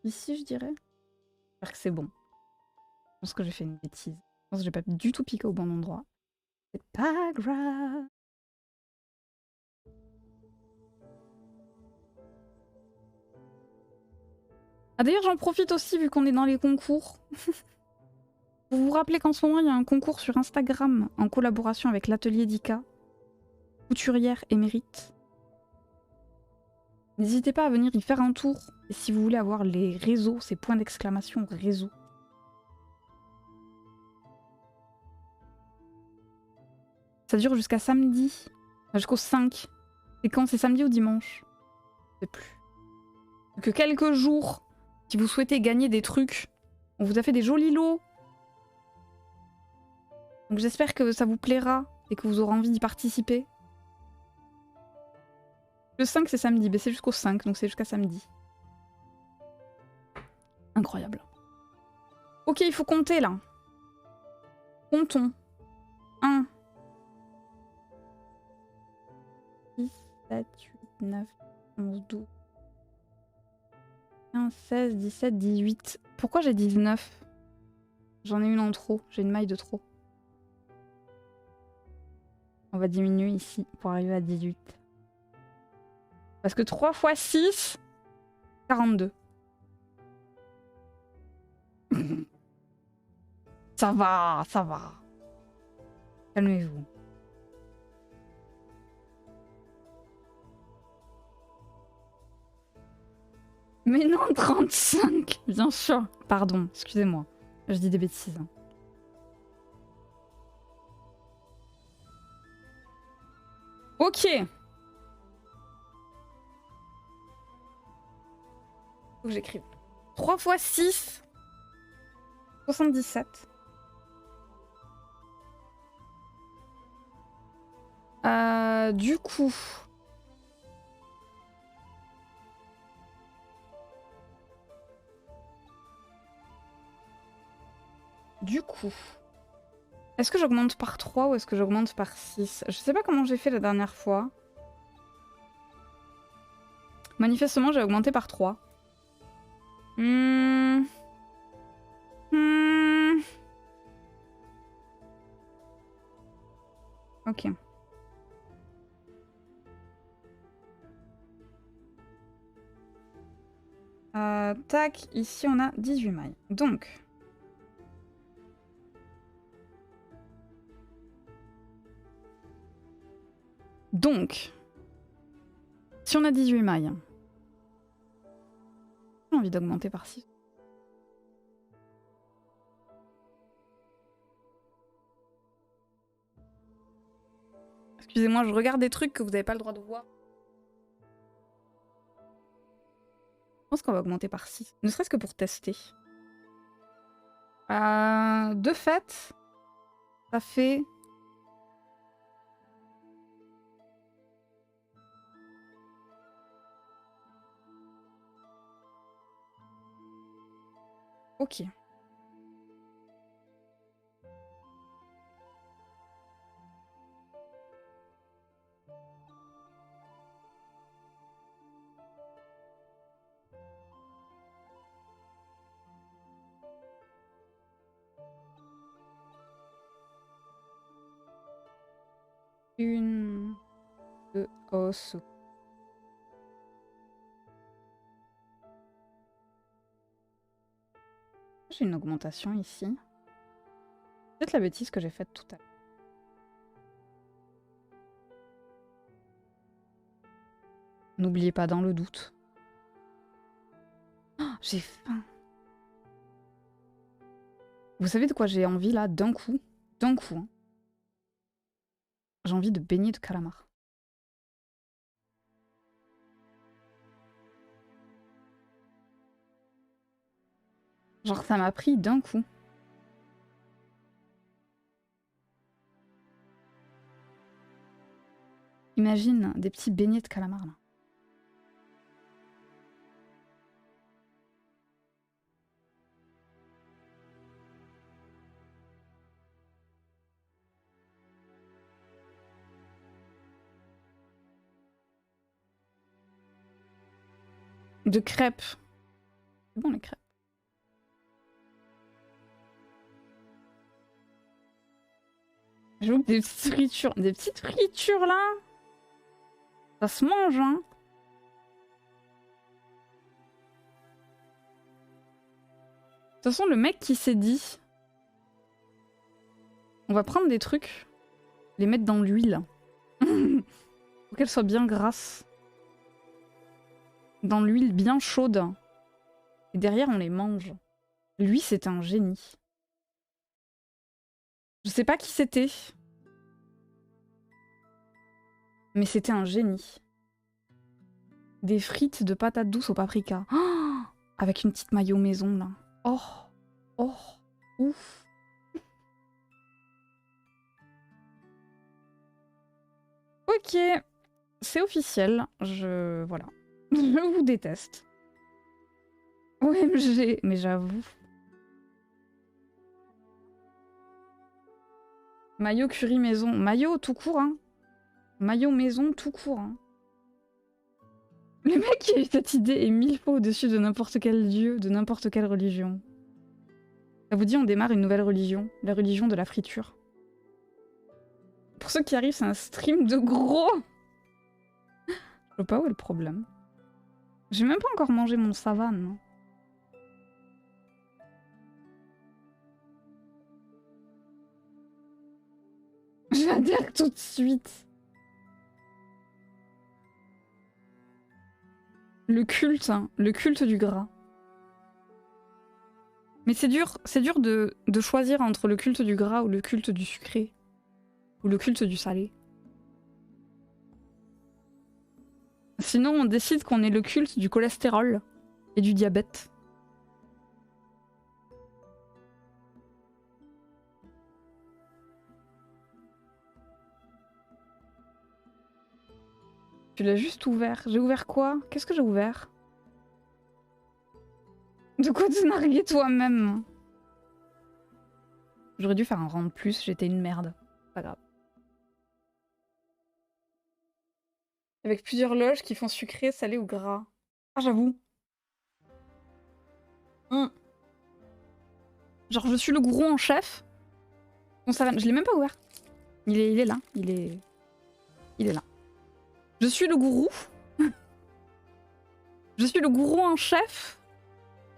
Ici, je dirais. J'espère que c'est bon. Je pense que j'ai fait une bêtise. Je pense que j'ai pas du tout piqué au bon endroit. C'est pas grave. Ah d'ailleurs, j'en profite aussi vu qu'on est dans les concours. Vous vous rappelez qu'en ce moment, il y a un concours sur Instagram en collaboration avec l'atelier d'Ika, couturière émérite. N'hésitez pas à venir y faire un tour. Et si vous voulez avoir les réseaux, ces points d'exclamation réseau. Ça dure jusqu'à samedi. Enfin, jusqu'au 5. C'est quand? C'est samedi ou dimanche? Je sais plus. Que quelques jours. Si vous souhaitez gagner des trucs, on vous a fait des jolis lots. Donc j'espère que ça vous plaira et que vous aurez envie d'y participer. Le 5 c'est samedi, mais c'est jusqu'au 5, donc c'est jusqu'à samedi. Incroyable. Ok, il faut compter là. Comptons. 1, 6, 7, 8, 9, 11, 12, 15, 16, 17, 18. Pourquoi j'ai 19? J'en ai une en trop, j'ai une maille de trop. On va diminuer ici pour arriver à 18. Parce que 3 x 6, 42. Ça va, ça va. Calmez-vous. Mais non, 35, bien sûr. Pardon, excusez-moi. Je dis des bêtises. Ok. Faut que j'écrive. 3 x 6, 77. Du coup... Est-ce que j'augmente par 3 ou est-ce que j'augmente par 6? Je sais pas comment j'ai fait la dernière fois. Manifestement, j'ai augmenté par 3. Ok. Tac, ici on a 18 mailles. Donc, si on a 18 mailles, j'ai envie d'augmenter par 6. Excusez-moi, je regarde des trucs que vous n'avez pas le droit de voir. Je pense qu'on va augmenter par 6. Ne serait-ce que pour tester. De fait, ça fait... Ok. Une... Deux... os. J'ai une augmentation ici. Peut-être la bêtise que j'ai faite tout à l'heure. N'oubliez pas dans le doute. Oh, j'ai faim. Vous savez de quoi j'ai envie là, d'un coup? D'un coup. Hein. J'ai envie de beignets de calamar. Genre ça m'a pris d'un coup. Imagine des petits beignets de calamar là. De crêpes. C'est bon les crêpes. J'avoue que des petites fritures là, ça se mange hein. De toute façon, le mec qui s'est dit, on va prendre des trucs, les mettre dans l'huile, pour qu'elles soient bien grasses, dans l'huile bien chaude, et derrière on les mange. Lui, c'est un génie. Je sais pas qui c'était, mais c'était un génie. Des frites de patates douces au paprika, oh, avec une petite mayo maison là. Oh, oh, ouf. Ok, c'est officiel. Voilà. Je vous déteste. OMG, mais j'avoue. Mayo curry maison. Mayo tout court, hein. Mayo maison tout court, hein. Le mec qui a eu cette idée est 1000 fois au-dessus de n'importe quel dieu, de n'importe quelle religion. Ça vous dit, on démarre une nouvelle religion. La religion de la friture. Pour ceux qui arrivent, c'est un stream de gros. Je sais pas où est le problème. J'ai même pas encore mangé mon savane. J'adhère tout de suite. Le culte, hein, le culte du gras. Mais c'est dur de choisir entre le culte du gras ou le culte du sucré. Ou le culte du salé. Sinon, on décide qu'on est le culte du cholestérol et du diabète. Tu l'as juste ouvert. J'ai ouvert quoi? Qu'est-ce que j'ai ouvert? De quoi te narguer toi-même? J'aurais dû faire un rang de plus, j'étais une merde. Pas grave. Avec plusieurs loges qui font sucré, salé ou gras. Ah, j'avoue. Genre, je suis le gourou en chef. Bon, ça va, je l'ai même pas ouvert. Il est là. Il est là. Je suis le gourou. Je suis le gourou en chef.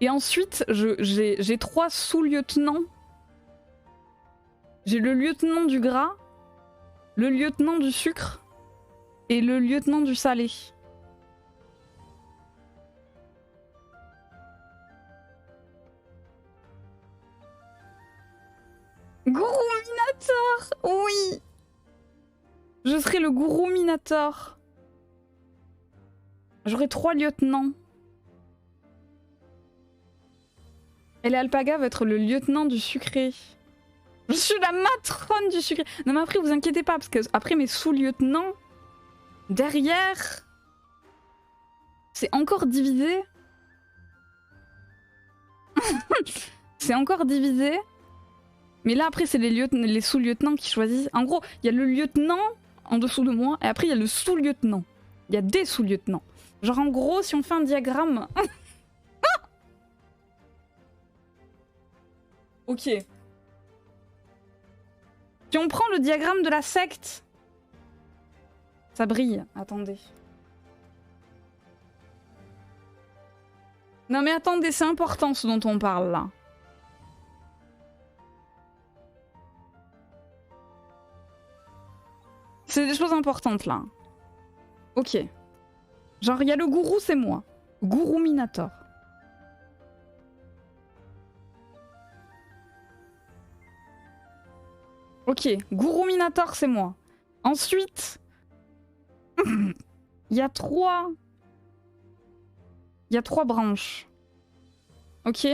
Et ensuite, j'ai 3 sous-lieutenants. J'ai le lieutenant du gras, le lieutenant du sucre et le lieutenant du salé. Gourou Minator! Oui! Je serai le gourou Minator. J'aurai 3 lieutenants. Et l'alpaga va être le lieutenant du sucré. Je suis la matrone du sucré. Non mais après vous inquiétez pas parce que après mes sous-lieutenants derrière c'est encore divisé. C'est encore divisé. Mais là après c'est les sous-lieutenants qui choisissent. En gros il y a le lieutenant en dessous de moi et après il y a le sous-lieutenant. Il y a des sous-lieutenants. Genre en gros si on fait un diagramme. Ok. Si on prend le diagramme de la secte, ça brille. Attendez. Non mais attendez, c'est important ce dont on parle là. C'est des choses importantes là. Ok. Genre il y a le gourou, c'est moi. Gourou Minator. Ok, Gourou Minator, c'est moi. Ensuite, il y a 3... Il y a 3 branches. Ok.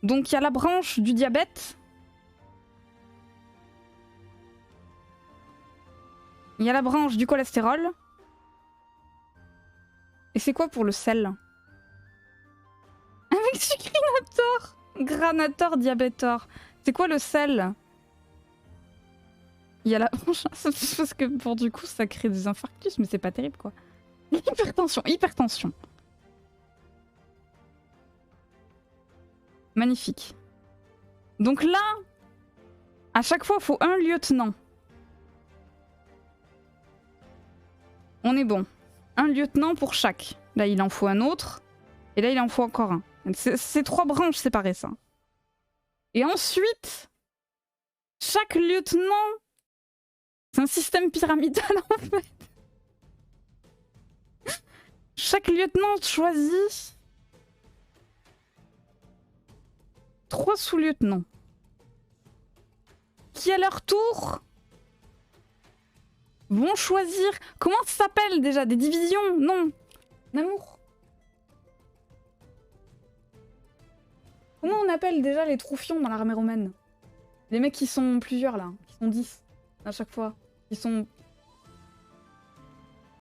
Donc il y a la branche du diabète. Il y a la branche du cholestérol. Et c'est quoi pour le sel? Avec sucrinator, granator, diabétor. C'est quoi le sel? Il y a la branche... Parce que pour du coup ça crée des infarctus, mais c'est pas terrible quoi. Hypertension, hypertension. Magnifique. Donc là, à chaque fois, il faut un lieutenant. On est bon. Un lieutenant pour chaque. Là, il en faut un autre. Et là, il en faut encore un. C'est 3 branches séparées, ça. Et ensuite, chaque lieutenant... C'est un système pyramidal, en fait. Chaque lieutenant choisit 3 sous-lieutenants. Qui, à leur tour, vont choisir... Comment ça s'appelle déjà? Des divisions? Non. Amour. Comment on appelle déjà les troufions dans l'armée romaine? Les mecs qui sont plusieurs là, qui sont 10 à chaque fois. Qui sont